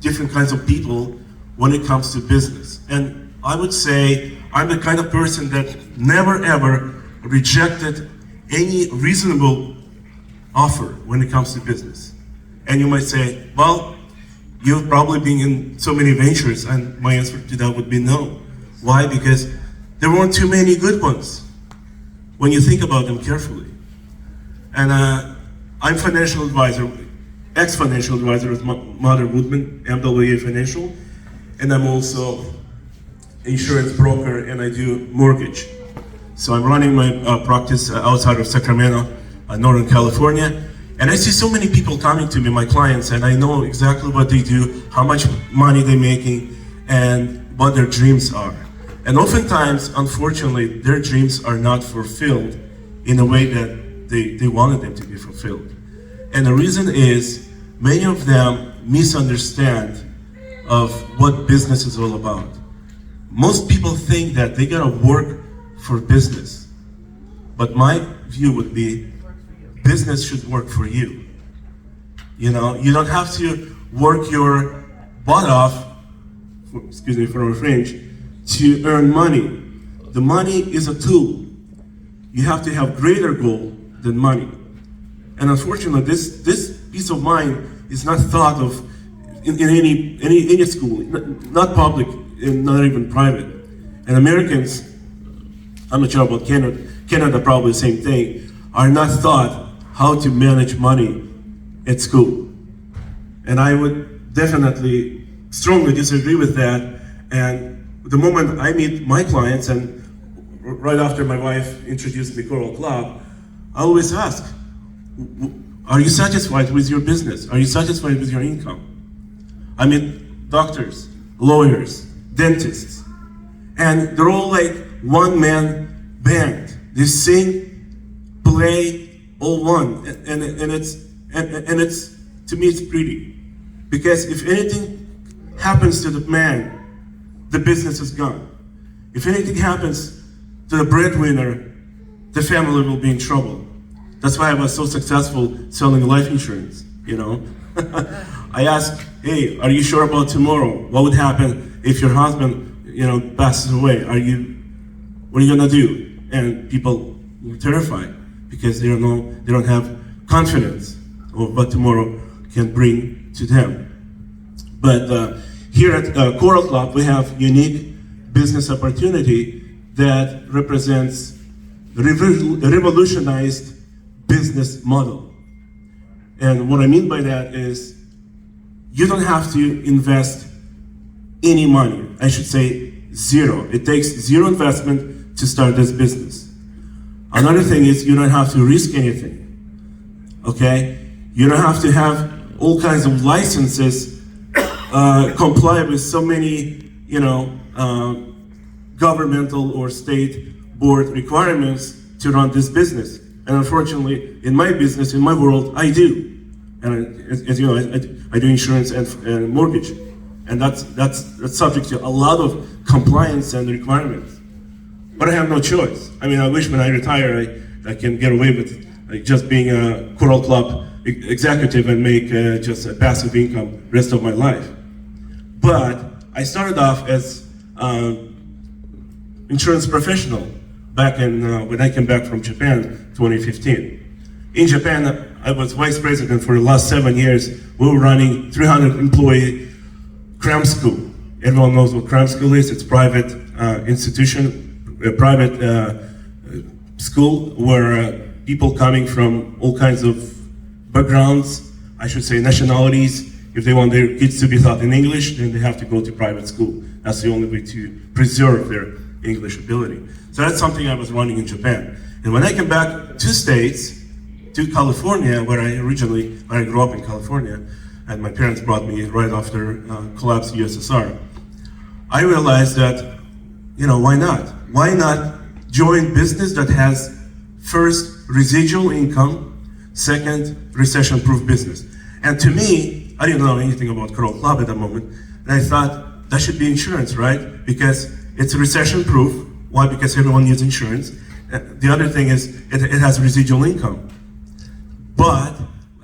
different kinds of people when it comes to business. And I would say I'm the kind of person that never ever rejected any reasonable offer when it comes to business. And you might say, well, you've probably been in so many ventures, and my answer to that would be no. Why? Because there weren't too many good ones when you think about them carefully. And I'm financial advisor, ex-financial advisor of Mother Woodman, MWA Financial, and I'm also insurance broker, and I do mortgage. So I'm running my practice outside of Sacramento, Northern California, and I see so many people coming to me, my clients, and I know exactly what they do, how much money they're making, and what their dreams are. And oftentimes, unfortunately, their dreams are not fulfilled in a way that they wanted them to be fulfilled. And the reason is, many of them misunderstand of what business is all about. Most people think that they gotta work for business. But my view would be, business should work for you. You know, you don't have to work your butt off, excuse me for the French, to earn money. The money is a tool. You have to have greater goal than money. And unfortunately, this peace of mind is not thought of in any school, not public and not even private. And Americans, I'm not sure about Canada probably the same thing, are not taught how to manage money at school. And I would definitely strongly disagree with that. And the moment I meet my clients, and right after my wife introduced me to Coral Club, I always ask, are you satisfied with your business? Are you satisfied with your income? I mean, doctors, lawyers, dentists, and they're all like one-man band. They sing, play, all one, and it's to me it's pretty, because if anything happens to the man, the business is gone. If anything happens to the breadwinner, the family will be in trouble. That's why I was so successful selling life insurance, you know. I asked, hey, are you sure about tomorrow? What would happen if your husband, you know, passes away? What are you gonna do? And people were terrified because they don't have confidence of what tomorrow can bring to them. But here at Coral Club, we have unique business opportunity that represents a revolutionized business model. And what I mean by that is, you don't have to invest any money. I should say zero. It takes zero investment to start this business. Another thing is, you don't have to risk anything, okay? You don't have to have all kinds of licenses, comply with so many, you know, governmental or state board requirements to run this business. And unfortunately, in my business, in my world, I do. And as you know, I do insurance and mortgage. And that's subject to a lot of compliance and requirements. But I have no choice. I mean, I wish when I retire, I can get away with just being a Coral Club executive and make just a passive income rest of my life. But I started off as insurance professional back in when I came back from Japan, 2015. In Japan, I was vice president for the last 7 years. We were running 300 employee cram school. Everyone knows what cram school is. It's private institution, a private school where people coming from all kinds of backgrounds, I should say nationalities, if they want their kids to be taught in English, then they have to go to private school. That's the only way to preserve their English ability. So that's something I was running in Japan. And when I came back to States, to California, where I grew up in California, and my parents brought me right after collapse of USSR, I realized that, you know, why not? Why not join business that has first residual income, second recession-proof business? And to me, I didn't know anything about Coral Club at that moment, and I thought that should be insurance, right? Because it's recession-proof. Why? Because everyone needs insurance. The other thing is it has residual income. But,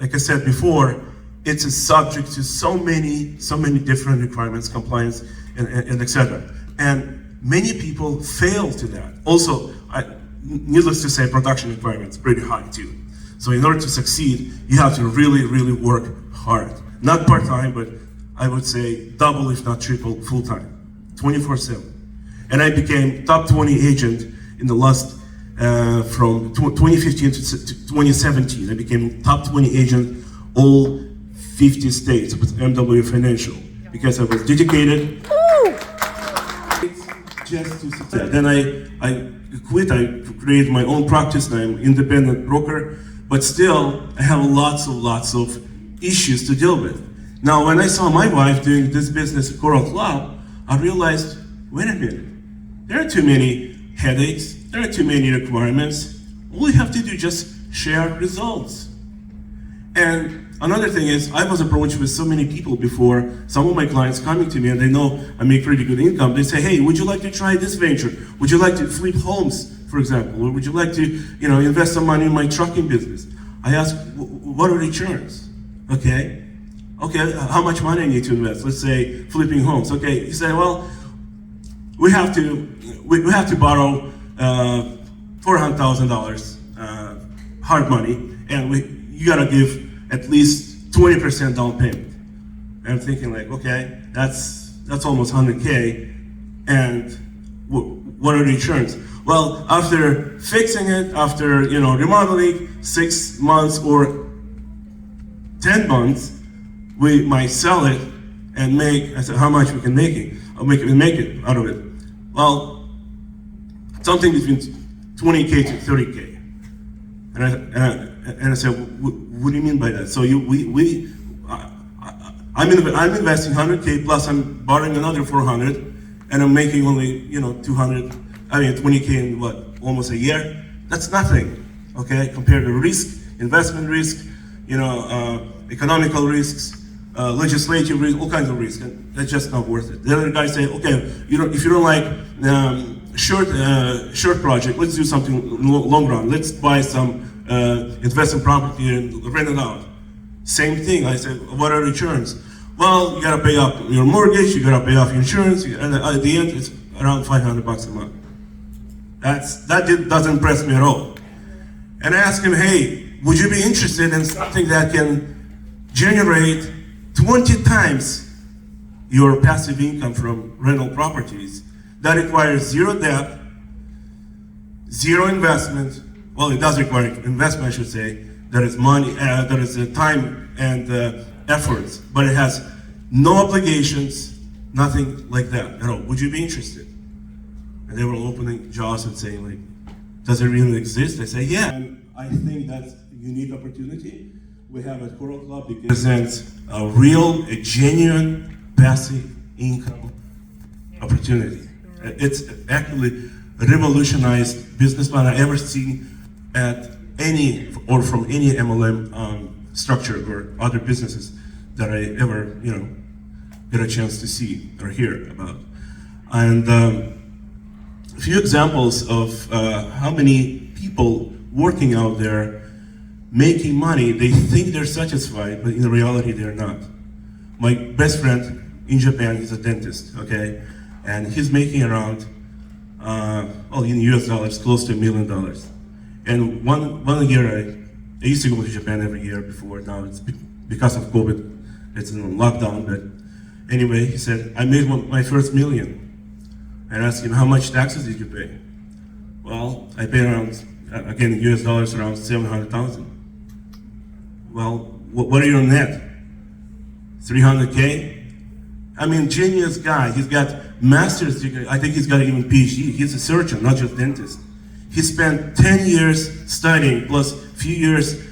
like I said before, it's a subject to so many different requirements, compliance, and etc. And many people fail to that. Also, needless to say, production requirements pretty high too. So in order to succeed, you have to really work hard. Not part-time, but I would say double, if not triple, full-time, 24/7. And I became top 20 agent in the last, from 2015 to 2017. I became top 20 agent all 50 states with MW Financial because I was dedicated. Just to succeed. Then I quit. I created my own practice. Now I'm an independent broker, but still I have lots of issues to deal with. Now, when I saw my wife doing this business at Coral Club, I realized, wait a minute, there are too many headaches, there are too many requirements. All you have to do is just share results. And another thing is, I was approached with so many people before, some of my clients coming to me and they know I make pretty good income. They say, hey, would you like to try this venture? Would you like to flip homes, for example? Or would you like to, invest some money in my trucking business? I ask, what are returns? Okay, how much money I need to invest? Let's say flipping homes. Okay, he said, well, we have to borrow $400,000 hard money, and you gotta give at least 20% down payment. And I'm thinking like, okay, that's almost 100K, and what are the returns? Well, after fixing it, after remodeling, 6 months or 10 months, we might sell it and make. I said, how much we can make it? I'll make it out of it. Well, something between 20K to 30K. And I said, what do you mean by that? So I'm investing 100K plus I'm borrowing another 400, and I'm making only 20K in what, almost a year? That's nothing, okay? Compared to risk, investment risk, economical risks, legislative risk, all kinds of risks. And that's just not worth it. The other guy say, okay, if you don't like short project, let's do something long run. Let's buy some investment property and rent it out. Same thing. I said, what are returns? Well, you gotta pay off your mortgage, you gotta pay off your insurance, and at the end, it's around $500 a month. That doesn't impress me at all. And I asked him, hey, would you be interested in something that can generate 20 times your passive income from rental properties? That requires zero debt, zero investment. Well, it does require investment, I should say. There is money, there is time and efforts, but it has no obligations, nothing like that at all. Would you be interested? And they were opening jaws and saying, like, does it really exist? I say, yeah. And I think that's a unique opportunity we have at Coral Club because it presents a genuine passive income opportunity. It's actually a revolutionized business plan I ever seen at any or from any MLM structure or other businesses that I ever get a chance to see or hear about. And a few examples of how many people working out there making money, they think they're satisfied, but in reality they're not. My best friend in Japan, he's a dentist, okay? And he's making around, in US dollars, close to $1 million. And one year, I used to go to Japan every year before. Now it's because of COVID, it's in lockdown. But anyway, he said, I made my first $1 million. And I asked him, how much taxes did you pay? Well, I paid around, again, US dollars, around 700,000. Well, what are your net? 300K? I mean, genius guy. He's got master's degree. I think he's got even PhD. He's a surgeon, not just dentist. He spent 10 years studying, plus a few years,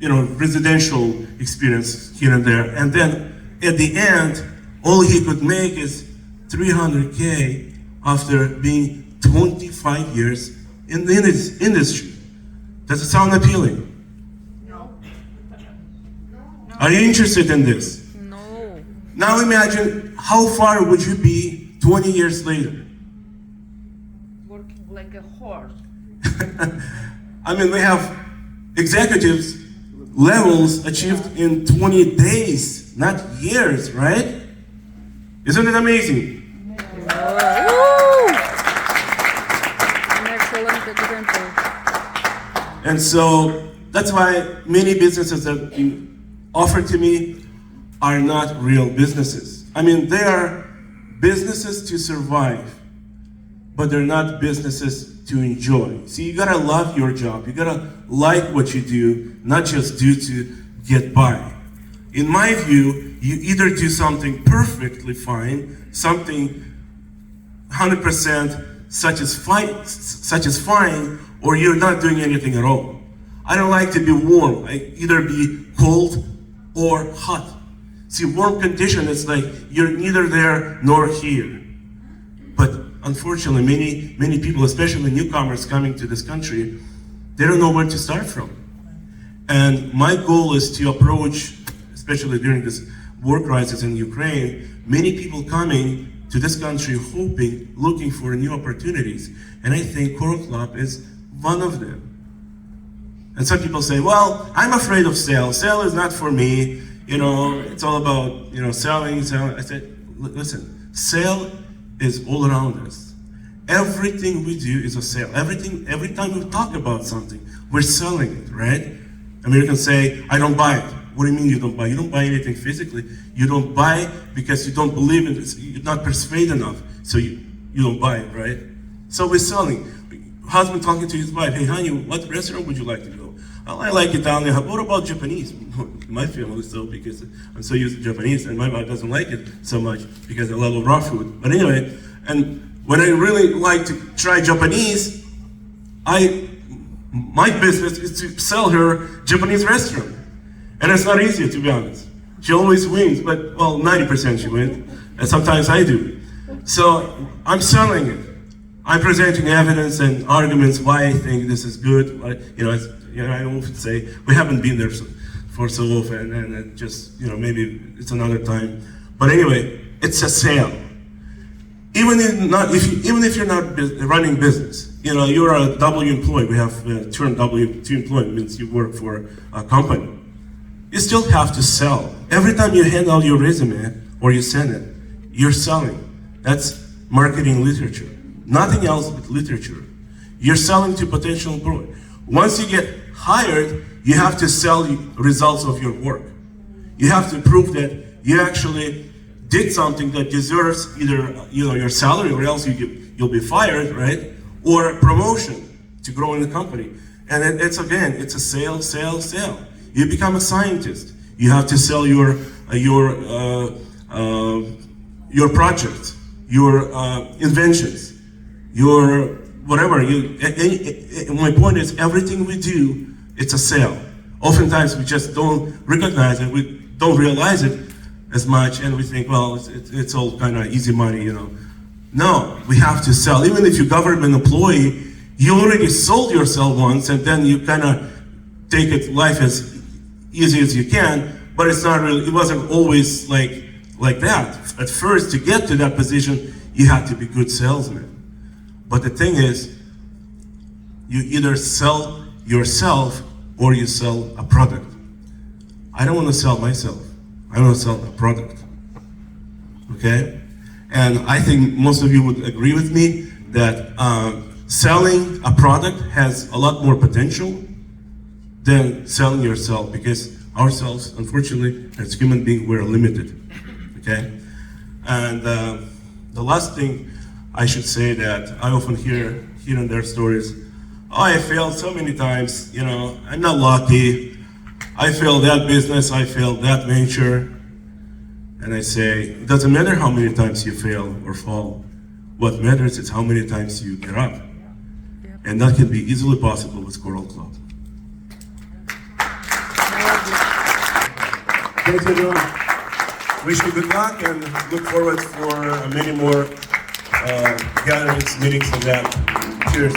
residential experience here and there. And then at the end, all he could make is 300K after being 25 years in the industry. Does it sound appealing? No. Are you interested in this? No. Now imagine how far would you be 20 years later? Working like a horse. I mean, we have executives levels achieved in 20 days, not years, right? Isn't it amazing? Woo! An excellent example. And so that's why many businesses that you offer to me are not real businesses. I mean, they are businesses to survive, but they're not businesses to enjoy. See, you gotta love your job. You gotta like what you do, not just do to get by. In my view, you either do something perfectly fine, something 100% satisfying, or you're not doing anything at all. I don't like to be warm. I either be cold or hot. See, warm condition is like you're neither there nor here. But unfortunately, many people, especially newcomers coming to this country, they don't know where to start from. And my goal is to approach, especially during this war crisis in Ukraine, many people coming to this country hoping, looking for new opportunities. And I think Coral Club is one of them. And some people say, well, I'm afraid of sales. Sale is not for me. You know, it's all about, selling. I said, listen, sale is all around us. Everything we do is a sale. Every time we talk about something, we're selling it, right? Americans say, I don't buy it. What do you mean you don't buy? You don't buy anything physically. You don't buy because you don't believe in it. You're not persuaded enough. So you don't buy it, right? So we're selling. Husband talking to his wife, hey honey, what restaurant would you like to go? Oh, I like Italian. What about Japanese? My family so, because I'm so used to Japanese, and my wife doesn't like it so much because I love raw food. But anyway, and when I really like to try Japanese, my business is to sell her Japanese restaurant. And it's not easy, to be honest. She always wins, but, 90% she wins, and sometimes I do. So I'm selling it. I'm presenting evidence and arguments why I think this is good. I often say, we haven't been there for so often, and just, maybe it's another time. But anyway, it's a sale. Even if you're not running business, you're a W employee. We have term W2 employee, means you work for a company. You still have to sell. Every time you hand out your resume or you send it, you're selling. That's marketing literature. Nothing else but literature. You're selling to potential employee. Once you get hired, you have to sell the results of your work. You have to prove that you actually did something that deserves either your salary, or else you'll be fired, right? Or promotion to grow in the company. And it's a sale. You become a scientist. You have to sell your projects, your inventions, your whatever. My point is, everything we do, it's a sale. Oftentimes we just don't recognize it. We don't realize it as much, and we think, well, it's all kind of easy money, No, we have to sell. Even if you're a government employee, you already sold yourself once, and then you kind of take life as easy as you can, but it's not really, it wasn't always like that. At first, to get to that position, you had to be good salesman. But the thing is, you either sell yourself or you sell a product. I don't want to sell myself. I want to sell a product. Okay? And I think most of you would agree with me that selling a product has a lot more potential than selling yourself, because ourselves, unfortunately, as human beings, we're limited. Okay? And the last thing I should say that I often hear in their stories, oh, I failed so many times, I'm not lucky. I failed that business, I failed that venture. And I say, it doesn't matter how many times you fail or fall. What matters is how many times you get up. Yep. And that can be easily possible with Coral Club. Thanks everyone. Wish you good luck and look forward for many more gatherings, meetings, and that. Cheers.